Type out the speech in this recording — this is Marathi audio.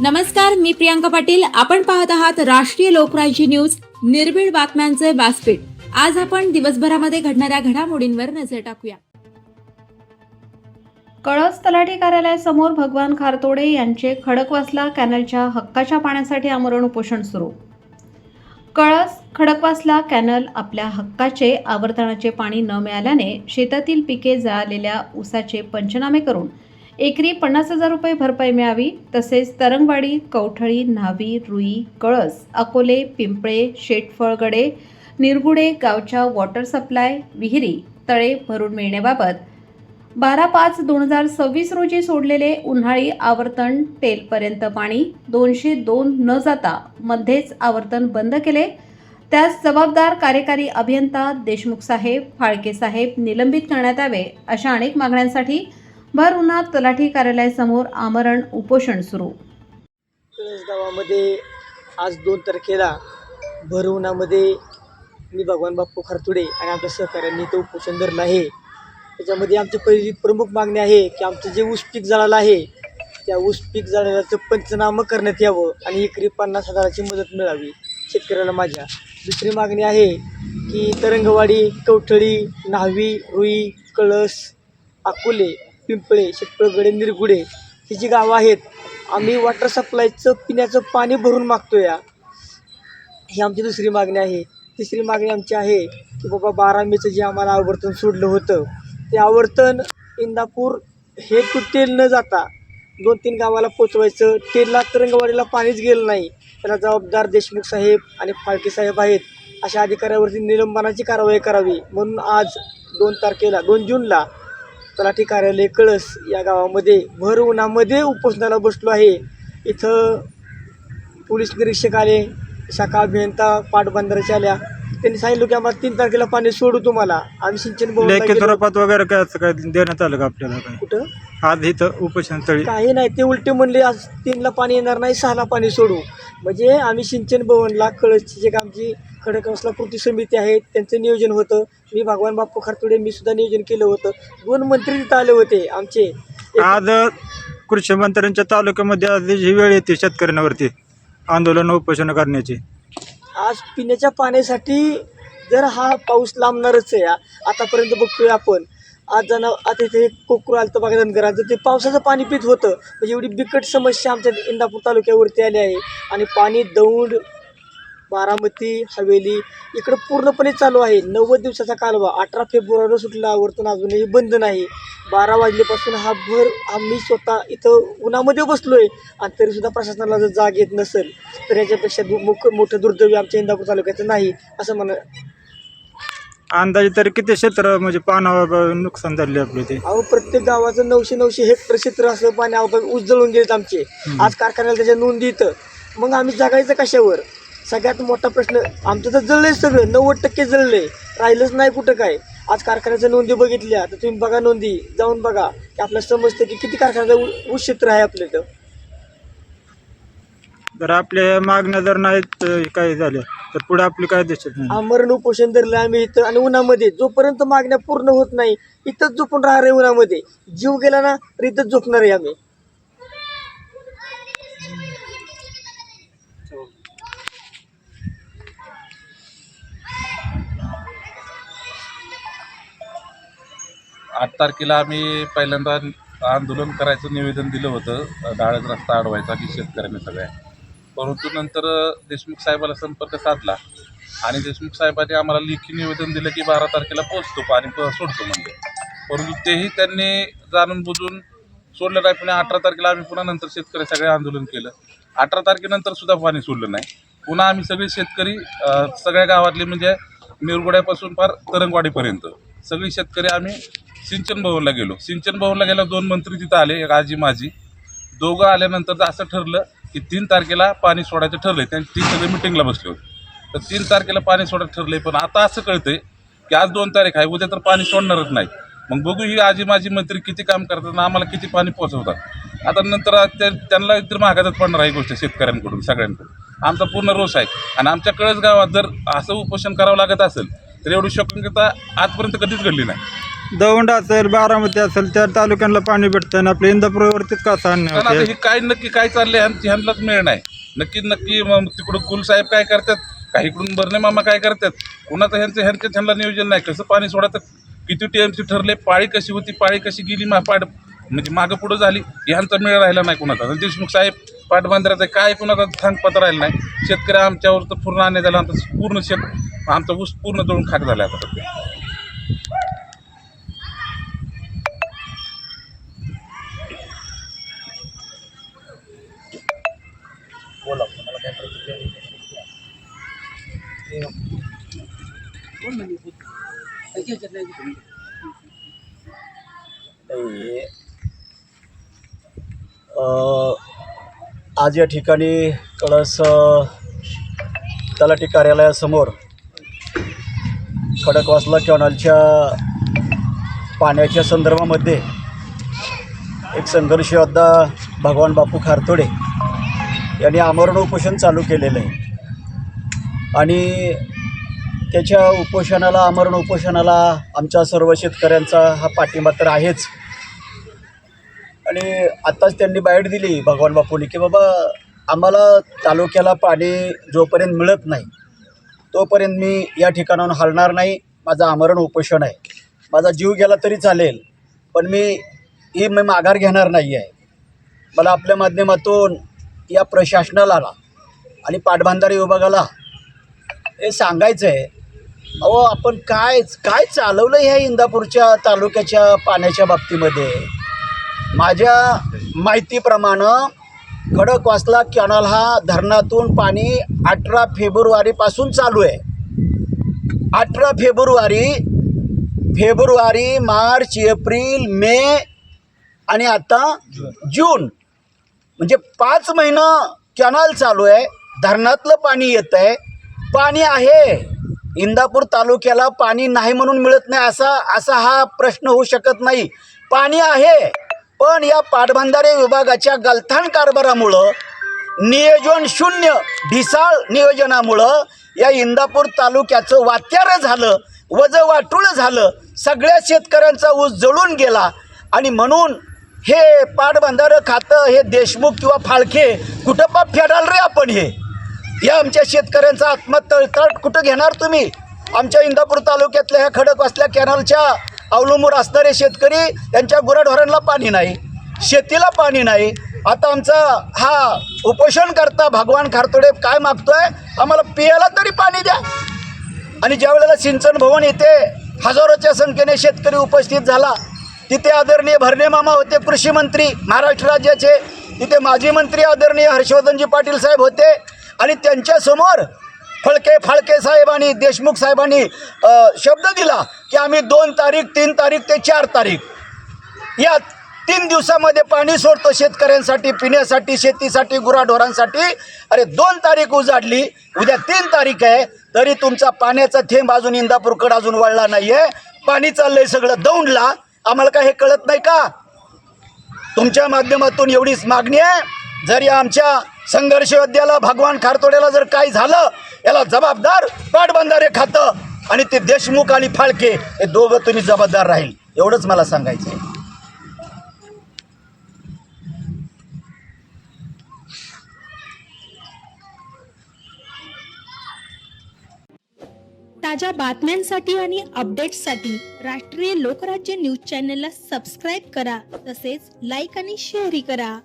नमस्कार, मी प्रियांका पाटील. आपण पाहत आहात राष्ट्रीय लोकराज्य न्यूज, निर्भीड बातम्यांचे व्यासपीठ. आज आपण दिवसभरामध्ये घडणाऱ्या घडामोडींवर नजर टाकूया. कळस तलाठी कार्यालयासमोर भगवान खारतोडे यांचे खडकवासला कॅनलच्या हक्काच्या पाण्यासाठी आमरण उपोषण सुरू. कळस खडकवासला कॅनल आपल्या हक्काचे आवर्तनाचे पाणी न मिळाल्याने शेतातील पिके जळालेल्या ऊसाचे पंचनामे करून एकरी 50,000 रुपये भरपाई मिळावी, तसेच तरंगवाडी, कवठळी, न्हावी, रुई, कळस, अकोले, पिंपळे, शेटफळगडे, निरगुडे गावच्या वॉटर सप्लाय विहिरी तळे भरून मिळण्याबाबत 12/5/2026 रोजी सोडलेले उन्हाळी आवर्तन टेलपर्यंत पाणी 202 न जाता मध्येच आवर्तन बंद केले. त्यास जबाबदार कार्यकारी अभियंता देशमुख साहेब, फाळके साहेब निलंबित करण्यात यावे, अशा अनेक मागण्यांसाठी भर उन्हात तलाठी कार्यालयासमोर आमरण उपोषण सुरू. कळस गावामध्ये आज 2 तारखेला भर उन्हामध्ये मी भगवान बाप्पू खारतोडे आणि आमच्या सहकाऱ्यांनी तो उपोषण धरलं आहे. त्याच्यामध्ये आमची पहिली प्रमुख मागणी आहे की आमचं जे ऊस पीक जळालं आहे त्या ऊस पीक जळाल्याचं पंचनामा करण्यात यावं आणि एकरी 50,000ची मदत मिळावी शेतकऱ्याला माझ्या. दुसरी मागणी आहे की तरंगवाडी, कवठळी, न्हावी, रुई, कळस, अकोले, पिंपळे, शेटफळगडे, निरगुडे ही जी गावं आहेत, आम्ही वॉटर सप्लायचं पिण्याचं पाणी भरून मागतो या. ही आमची दुसरी मागणी आहे. तिसरी मागणी आमची आहे की बाबा 12 मेचं जे आम्हाला आवर्तन सोडलं होतं ते आवर्तन इंदापूर हे टू टेल न जाता 2-3 गावाला पोचवायचं. टेलला तरंगवाडीला पाणीच गेलं नाही, त्याला जबाबदार देशमुख साहेब आणि फाळके साहेब आहेत. अशा अधिकाऱ्यावरती निलंबनाची कारवाई करावी म्हणून आज 2 जूनला तलाठी कार्यालय कळस या गावामध्ये भर उन्हामध्ये उपोषणाला बसलो आहे. इथं पोलीस निरीक्षक आले, शाखा अभियंता पाटबंधाऱ्याच्या आल्या. त्यांनी सांगितलं की आम्हाला 3 तारखेला पाणी सोडू तुम्हाला. आम्ही सिंचन स्वरूपात वगैरे काय असं काय देण्यात आलं का आपल्याला? काय कुठं आज इथं उपोषण स्थळी काही नाही, ते उलटे म्हणले आज 3ला पाणी येणार नाही, 6ला पाणी सोडू. म्हणजे आम्ही सिंचन भवनला कळसची जे आमची खडकवासला कृती समिती आहे त्यांचं नियोजन होतं. मी भगवान बाप्पू खारतोडे मी सुद्धा नियोजन केलं होतं. 2 मंत्री तिथं आले होते आमचे. आज कृषी मंत्र्यांच्या तालुक्यामध्ये आज ही वेळ येते शेतकऱ्यांवरती आंदोलन उपोषण करण्याची. आज पिण्याच्या पाण्यासाठी जर हा पाऊस लांबणारच आहे. आतापर्यंत बघतोय आपण, आज आता इथे कोकरू आलं तर बघा धनगरांचं ते पावसाचं पाणी पित होतं. म्हणजे एवढी बिकट समस्या आमच्या इंदापूर तालुक्यावरती आली आहे. आणि पाणी दौंड, बारामती, हवेली इकडं पूर्णपणे चालू आहे. 90 दिवसाचा कालवा 18 फेब्रुवारीला सुटला, आवर्तन अजूनही बंद नाही. 12 वाजल्यापासून आम्ही स्वतः इथं उन्हामध्ये बसलो आहे आणि तरीसुद्धा प्रशासनाला जर जाग येत नसेल तर याच्यापेक्षा मोठं दुर्दैवी आमच्या इंदापूर तालुक्याचं नाही असं म्हणा. अंदाजे तरी किती क्षेत्र म्हणजे पाण्यावर नुकसान झाले आपले ते? अहो, प्रत्येक गावाचं 900 हेक्टर क्षेत्र असं पाणी ऊस जळून गेलेत आमचे. आज कारखान्याला त्याच्या नोंदी इथं. मग आम्ही जगायचं कशावर? सगळ्यात मोठा प्रश्न आमचं तर जळलंय सगळं, 90% जळलंय, राहिलंच नाही कुठं काय. आज कारखान्याच्या नोंदी बघितल्या तर तुम्ही बघा, नोंदी जाऊन बघा की आपल्याला समजतं की किती कारखान्याचं ऊस क्षेत्र आहे आपल्या इथं. जर आपल्या मागण्या जर नाहीत काय झाल्या तर पुढे आपली काय देशात नाही. आमरण उपोषण धरलं आम्ही इथं आणि उन्हामध्ये जोपर्यंत मागण्या पूर्ण होत नाही इथंच झोपून राहणार आहे. उन्हामध्ये जीव गेला ना तर इथंच झोपणार आहे आम्ही. 8 तारखेला आम्ही पहिल्यांदा आंदोलन करायचं निवेदन दिलं होतं, डाळत रस्ता अडवायचा की शेतकऱ्यांनी सगळ्या. परंतु नंतर देशमुख साहेबाला संपर्क साधला आणि देशमुख साहेबांनी आम्हाला लेखी निवेदन दिलं की 12 तारखेला पोचतो पाणी सोडतो म्हणजे. परंतु तेही त्यांनी जाणून बुजून सोडलं नाही. पुन्हा 18 तारखेला आम्ही पुन्हा नंतर शेतकरी सगळे आंदोलन केलं. 18 तारखेनंतर सुद्धा पाणी सोडलं नाही. पुन्हा आम्ही सगळे शेतकरी सगळ्या गावातले म्हणजे निरगुड्यापासून फार तरंगवाडीपर्यंत सगळी शेतकरी आम्ही सिंचन भवनला गेलो. सिंचन भवनला गेल्यावर 2 मंत्री तिथं आले, एक आजी माझी. दोघं आल्यानंतर असं ठरलं की 3 तारखेला पाणी सोडायचं ठरलं. ती सगळे मिटिंगला बसले होते. तर 3 तारखेला पाणी सोडायचं ठरलं. पण आता असं कळतंय की आज 2 तारीख आहे, उद्या तर पाणी सोडणारच नाही. मग बघू ही आजी माझी मंत्री किती काम करतात आणि आम्हाला किती पाणी पोहोचवतात. आता नंतर त्यांना इतर महागातच पडणार आहे गोष्ट शेतकऱ्यांकडून सगळ्यांकडून. आमचा पूर्ण रोष आहे आणि आमच्या कळस गावात जर असं उपोषण करावं लागत असेल तर एवढी शक्यता आजपर्यंत कधीच घडली नाही. दौंड असेल, बारामती असेल, त्या तालुक्यांना पाणी भेटतं आणि आपल्या इंदापूरवरतीच का सहन पण आता होते? हे काय नक्की काय चाललंय ह्यांनाच मिळ नाही. नक्की मग तिकडून कुलसाहेब काय करतात, काही इकडून बर्ने मामा काय करतात, कुणाचं ह्यांना नियोजन नाही. कसं पाणी सोडायचं, किती TMC ठरले, पाळी कशी होती, पाळी कशी गेली, म्हणजे मागं पुढं झाली, ह्यांचा मेळ राहिला नाही कुणाचा. आणि देशमुख साहेब पाटबंधाऱ्याचं काय कुणाचा थांगपत्र राहिला नाही. शेतकरी आमच्यावर तर पूर्ण अन्याय झाला. आमचं पूर्ण आमचा ऊस पूर्ण जळून खाक झाला आता सध्या. आज या ठिकाणी कळस तलाठी कार्यालयासमोर खडकवासला कॅनलच्या पाण्याच्या संदर्भामध्ये एक संघर्ष योद्धा भगवान बापू खारतोडे यांनी आमरण उपोषण चालू केलेलं आहे. आणि त्याच्या आमरण उपोषणाला आमच्या सर्व शेतकऱ्यांचा हा पाठिंबा तर आहेच. आणि आत्ताच त्यांनी बाईट दिली भगवान बापूंनी की बाबा आम्हाला तालुक्याला पाणी जोपर्यंत मिळत नाही तोपर्यंत मी या ठिकाणाहून हलणार नाही. माझं आमरण उपोषण आहे. माझा जीव गेला तरी चालेल, पण मी माघार घेणार नाही आहे. मला आपल्या माध्यमातून या प्रशासनाला आणि पाटबंधारे विभागाला हे सांगायचं आहे, अहो आपण काय चालवलं ह्या इंदापूरच्या तालुक्याच्या पाण्याच्या बाबतीमध्ये. माझ्या माहितीप्रमाणे खडकवासला कॅनल हा धरणातून पाणी 18 फेब्रुवारीपासून चालू आहे. 18 फेब्रुवारी, मार्च, एप्रिल, मे आणि आता जून, म्हणजे 5 महिनं कॅनल चालू आहे. धरणातलं पाणी येतं आहे, पाणी आहे. इंदापूर तालुक्याला पाणी नाही म्हणून मिळत नाही असा हा प्रश्न होऊ शकत नाही. पाणी आहे, पण या पाटबंधारे विभागाच्या गलथान कारभारामुळं, नियोजन शून्य ढिसाळ नियोजनामुळं या इंदापूर तालुक्याचं वात्यारं झालं, वजवाटूळ झालं. सगळ्या शेतकऱ्यांचा ऊस जळून गेला. आणि म्हणून हे पाटबंधारं खातं, हे देशमुख किंवा फाळके कुठं पाप फेडाल रे आपण. या आमच्या शेतकऱ्यांचा आत्मतळतळ कुठं घेणार तुम्ही? आमच्या इंदापूर तालुक्यातल्या ह्या खडकवासल्या कॅनलच्या अवलंबून असणारे शेतकरी, त्यांच्या गुराढोरांना पाणी नाही, शेतीला पाणी नाही. आता आमचा हा उपोषणकर्ता भगवान खारतोडे काय मागतोय, आम्हाला पियाला तरी पाणी द्या. आणि ज्या वेळेला सिंचन भवन येथे हजारोच्या संख्येने शेतकरी उपस्थित झाला, तिथे आदरणीय भरणे मामा होते, कृषी मंत्री महाराष्ट्र राज्याचे. तिथे माजी मंत्री आदरणीय हर्षवर्धनजी पाटील साहेब होते. आणि त्यांच्यासमोर फाळके साहेबांनी, देशमुख साहेबांनी शब्द दिला की आम्ही 2 तारीख, 3 तारीख ते 4 तारीख या 3 दिवसामध्ये पाणी सोडतो शेतकऱ्यांसाठी, पिण्यासाठी, शेतीसाठी, गुराढोरांसाठी. अरे 2 तारीख उजाडली, उद्या 3 तारीख आहे, तरी तुमचा पाण्याचा थेंब अजून इंदापूरकडे अजून वळला नाही आहे. पाणी चाललंय सगळं दौंडला. आम्हाला काय हे कळत नाही का? तुमच्या माध्यमातून एवढीच मागणी आहे, जर या आमच्या संघर्ष योद्ध्याला भगवान खारतोड्याला जर काही झालं, याला जबाबदार पाटबंधारे खातं आणि ते देशमुख आणि फाळके हे दोघं तुम्ही जबाबदार राहील, एवढंच मला सांगायचं आहे. ताज्या बातम्यांसाठी आणि अपडेट्ससाठी राष्ट्रीय लोकराज्य न्यूज चॅनलला सबस्क्राईब करा, तसेच लाईक आणि शेअरही करा.